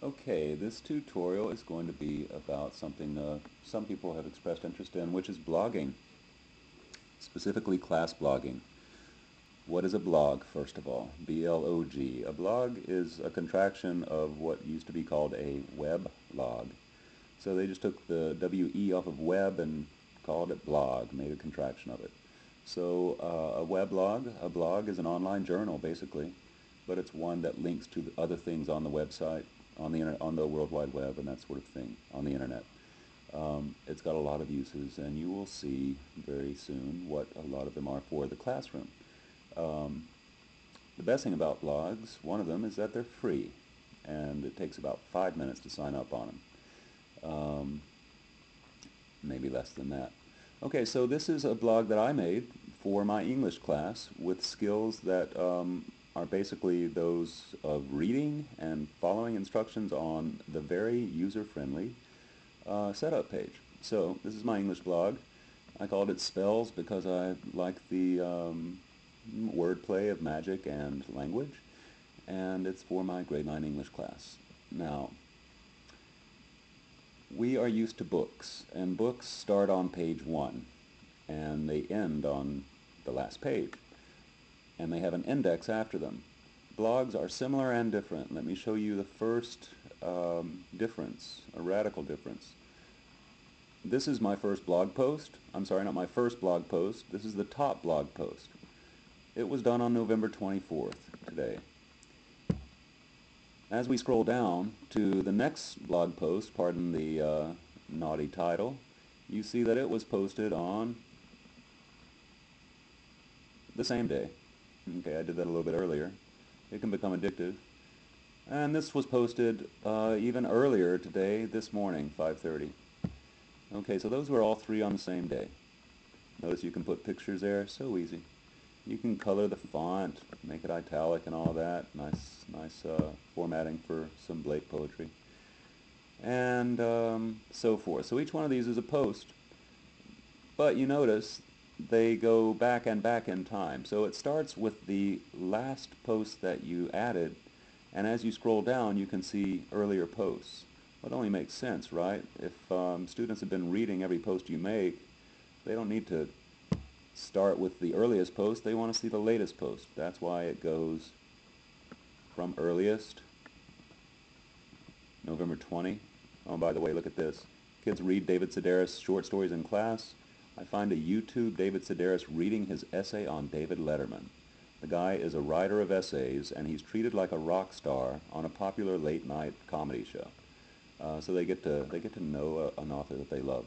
Okay, this tutorial is going to be about something some people have expressed interest in, which is blogging, specifically class blogging. What is a blog, first of all? B-L-O-G. A blog is a contraction of what used to be called a web log. So they just took the W-E off of web and called it blog, made a contraction of it. So a blog is an online journal, basically, but it's one that links to the other things on the website, on the World Wide Web, and that sort of thing on the internet. It's got a lot of uses, and you will see very soon what a lot of them are for the classroom. Um, the best thing about blogs, one of them, is that they're free, and it takes about 5 minutes to sign up on them. Maybe less than that. Okay, so this is a blog that I made for my English class with skills that are basically those of reading and following instructions on the very user-friendly setup page. So this is my English blog. I called it Spells because I like the wordplay of magic and language, and it's for my grade 9 English class. Now, we are used to books, and books start on page 1, and they end on the last page, and they have an index after them. Blogs are similar and different. Let me show you the first difference, a radical difference. This is my first blog post. I'm sorry, not my first blog post. This is the top blog post. It was done on November 24th, today. As we scroll down to the next blog post, pardon the naughty title, you see that it was posted on the same day. Okay, I did that a little bit earlier. It can become addictive. And this was posted even earlier today, this morning, 5:30. Okay, so those were all three on the same day. Notice you can put pictures there, so easy. You can color the font, make it italic and all that. Nice formatting for some Blake poetry. And so forth. So each one of these is a post. But you notice they go back and back in time. So it starts with the last post that you added, and as you scroll down you can see earlier posts. Well, it only makes sense, right? If students have been reading every post you make, they don't need to start with the earliest post, they want to see the latest post. That's why it goes from earliest, November 20. Oh, by the way, look at this. Kids read David Sedaris short stories in class. I find a YouTube David Sedaris reading his essay on David Letterman. The guy is a writer of essays, and he's treated like a rock star on a popular late-night comedy show. So they get to know an author that they love.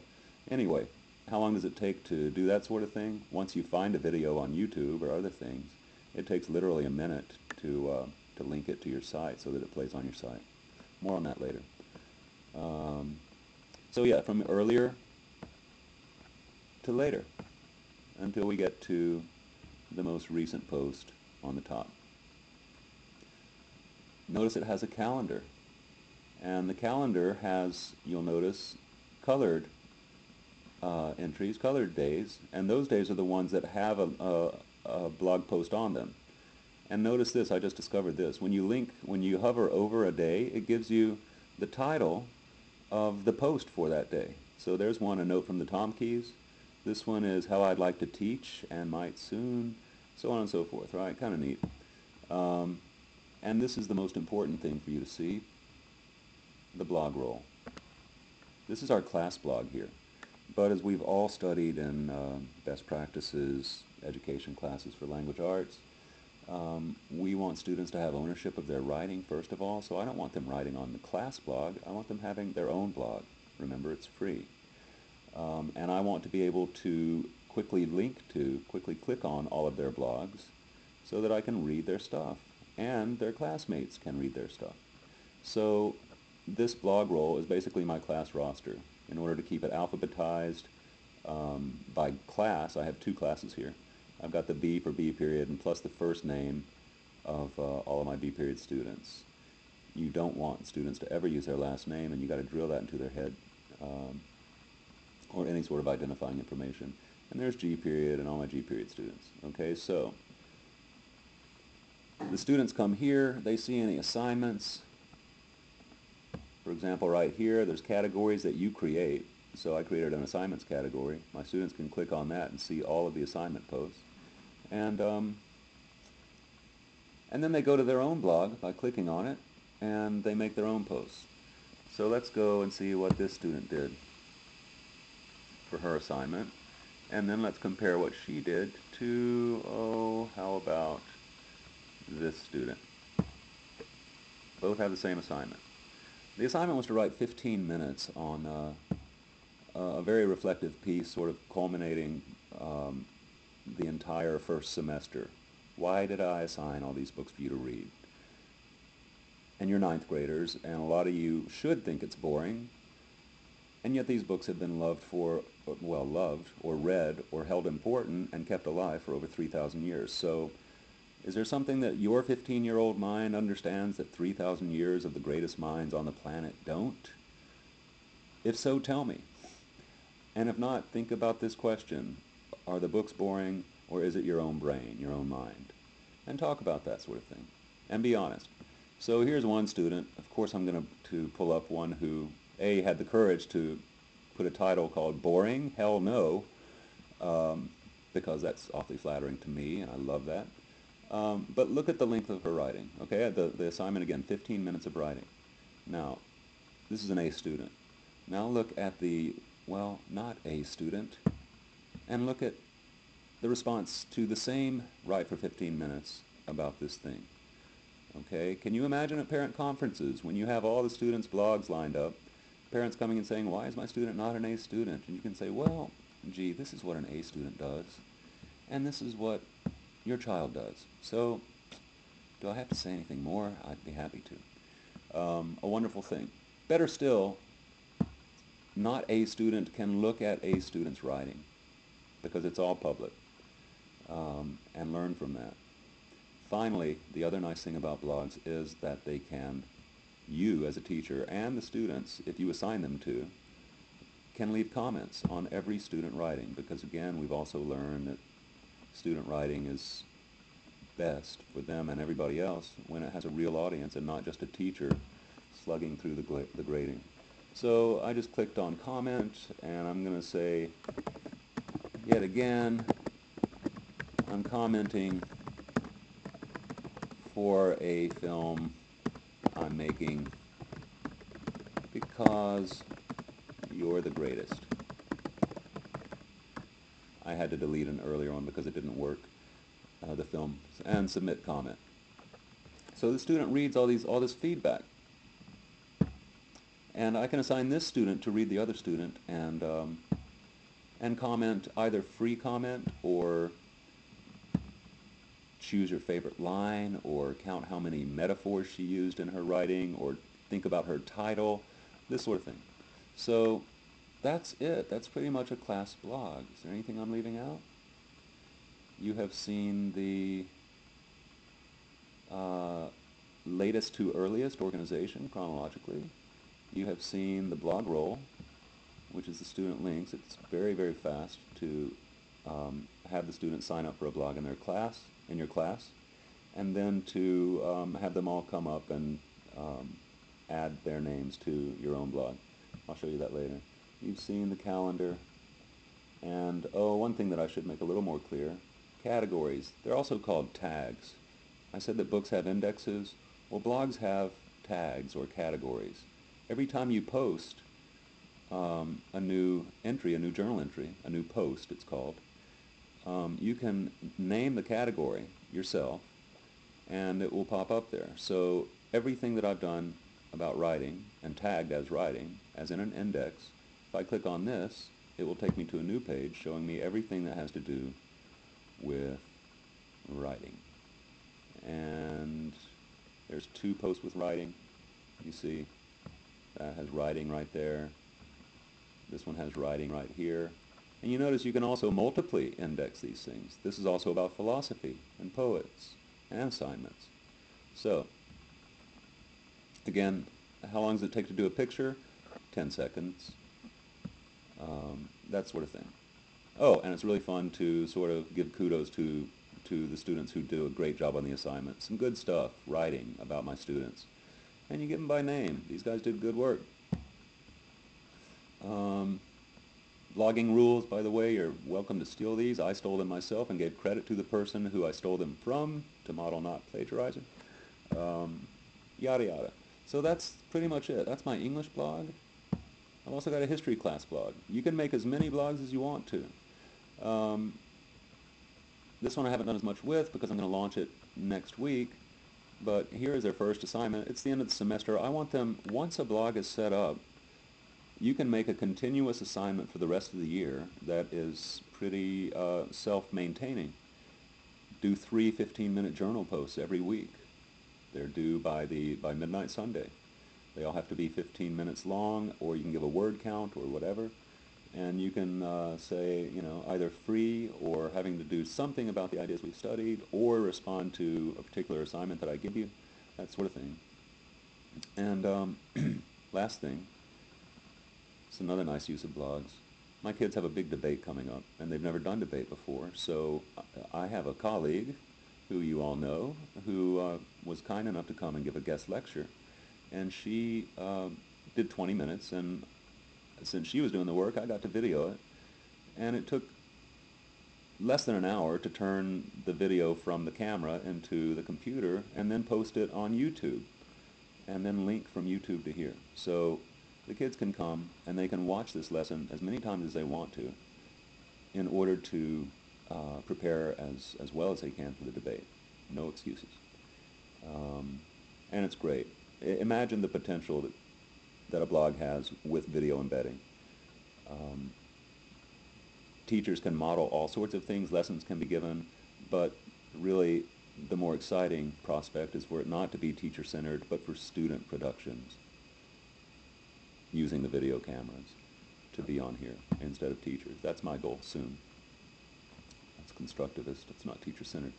Anyway, how long does it take to do that sort of thing? Once you find a video on YouTube or other things, it takes literally a minute to link it to your site so that it plays on your site. More on that later. So yeah, from earlier to later until we get to the most recent post on the top. Notice it has a calendar, and the calendar has, you'll notice, colored entries, colored days, and those days are the ones that have a blog post on them. And notice this, I just discovered this. When you hover over a day, it gives you the title of the post for that day. So there's one, a note from the Tom Keys. This one is how I'd like to teach and might soon, so on and so forth, right? Kind of neat. And this is the most important thing for you to see, the blog roll. This is our class blog here. But as we've all studied in best practices, education classes for language arts, we want students to have ownership of their writing, first of all. So I don't want them writing on the class blog. I want them having their own blog. Remember, it's free. And I want to be able to quickly click on all of their blogs so that I can read their stuff, and their classmates can read their stuff. So this blog roll is basically my class roster. In order to keep it alphabetized by class, I have two classes here. I've got the B for B period and plus the first name of all of my B period students. You don't want students to ever use their last name, and you got to drill that into their head, or any sort of identifying information. And there's G period and all my G period students. Okay, so the students come here, they see any assignments, For example, right here, there's categories that you create. So I created an assignments category. My students can click on that and see all of the assignment posts. And then they go to their own blog by clicking on it, and they make their own posts. So let's go and see what this student did for her assignment. And then let's compare what she did to, oh, how about this student? Both have the same assignment. The assignment was to write 15 minutes on a very reflective piece, sort of culminating the entire first semester. Why did I assign all these books for you to read? And you're ninth graders, and a lot of you should think it's boring, and yet these books have been loved or read or held important and kept alive for over 3,000 years. So is there something that your 15-year-old mind understands that 3,000 years of the greatest minds on the planet don't? If so, tell me. And if not, think about this question. Are the books boring, or is it your own brain, your own mind? And talk about that sort of thing. And be honest. So here's one student. Of course, I'm going to pull up one who, A, had the courage to put a title called Boring? Hell no, because that's awfully flattering to me, and I love that. But look at the length of her writing. Okay, the assignment again, 15 minutes of writing. Now, this is an A student. Now look at the, well, not A student, and look at the response to the same write for 15 minutes about this thing. Okay, can you imagine at parent conferences when you have all the students' blogs lined up, parents coming and saying, why is my student not an A student? And you can say, well, gee, this is what an A student does, and this is what your child does. So, do I have to say anything more? I'd be happy to. A wonderful thing. Better still, not A student can look at A student's writing, because it's all public, and learn from that. Finally, the other nice thing about blogs is that they can, you as a teacher and the students, if you assign them to, can leave comments on every student writing, because again, we've also learned that student writing is best for them and everybody else when it has a real audience and not just a teacher slugging through the grading. So I just clicked on comment, and I'm going to say, yet again, I'm commenting for a film I'm making because you're the greatest. I had to delete an earlier one because it didn't work, the film, and submit comment. So the student reads all this feedback, and I can assign this student to read the other student and comment, either free comment or choose your favorite line, or count how many metaphors she used in her writing, or think about her title, this sort of thing. So that's it. That's pretty much a class blog. Is there anything I'm leaving out? You have seen the latest to earliest organization chronologically. You have seen the blog roll, which is the student links. It's very, very fast to have the students sign up for a blog in your class, and then to have them all come up and add their names to your own blog. I'll show you that later. You've seen the calendar, and one thing that I should make a little more clear, categories. They're also called tags. I said that books have indexes. Well, blogs have tags or categories. Every time you post a new entry, a new journal entry, a new post it's called, you can name the category yourself, and it will pop up there. So everything that I've done about writing and tagged as writing, as in an index, if I click on this, it will take me to a new page showing me everything that has to do with writing. And there's 2 posts with writing. You see, that has writing right there. This one has writing right here. And you notice you can also multiply index these things. This is also about philosophy and poets and assignments. So, again, how long does it take to do a picture? 10 seconds. That sort of thing. Oh, and it's really fun to sort of give kudos to the students who do a great job on the assignment. Some good stuff, writing about my students. and you give them by name. These guys did good work. Blogging rules, by the way, you're welcome to steal these. I stole them myself and gave credit to the person who I stole them from, to model not plagiarizing. Yada yada. So that's pretty much it. That's my English blog. I've also got a history class blog. You can make as many blogs as you want to. This one I haven't done as much with because I'm going to launch it next week. But here is their first assignment. It's the end of the semester. I want them, once a blog is set up, you can make a continuous assignment for the rest of the year that is pretty self-maintaining. Do 3 15-minute journal posts every week. They're due by midnight Sunday. They all have to be 15 minutes long, or you can give a word count or whatever. And you can say, either free or having to do something about the ideas we've studied, or respond to a particular assignment that I give you, that sort of thing. And last thing, it's another nice use of blogs. My kids have a big debate coming up, and they've never done debate before. So I have a colleague, who you all know, who was kind enough to come and give a guest lecture. And she did 20 minutes, and since she was doing the work, I got to video it. And it took less than an hour to turn the video from the camera into the computer and then post it on YouTube, and then link from YouTube to here. So the kids can come and they can watch this lesson as many times as they want to in order to prepare as well as they can for the debate. No excuses. And it's great. Imagine the potential that a blog has with video embedding. Teachers can model all sorts of things, lessons can be given, but really the more exciting prospect is for it not to be teacher-centered, but for student productions, using the video cameras to be on here instead of teachers. That's my goal soon. That's constructivist, it's not teacher-centered.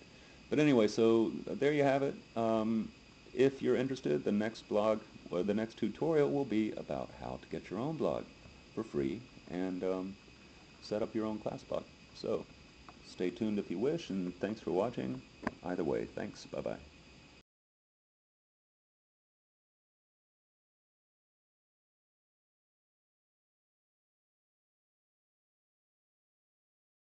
But anyway, so there you have it. If you're interested, the next blog, or the next tutorial will be about how to get your own blog for free and set up your own class blog. So stay tuned if you wish, and thanks for watching. Either way, thanks. Bye-bye.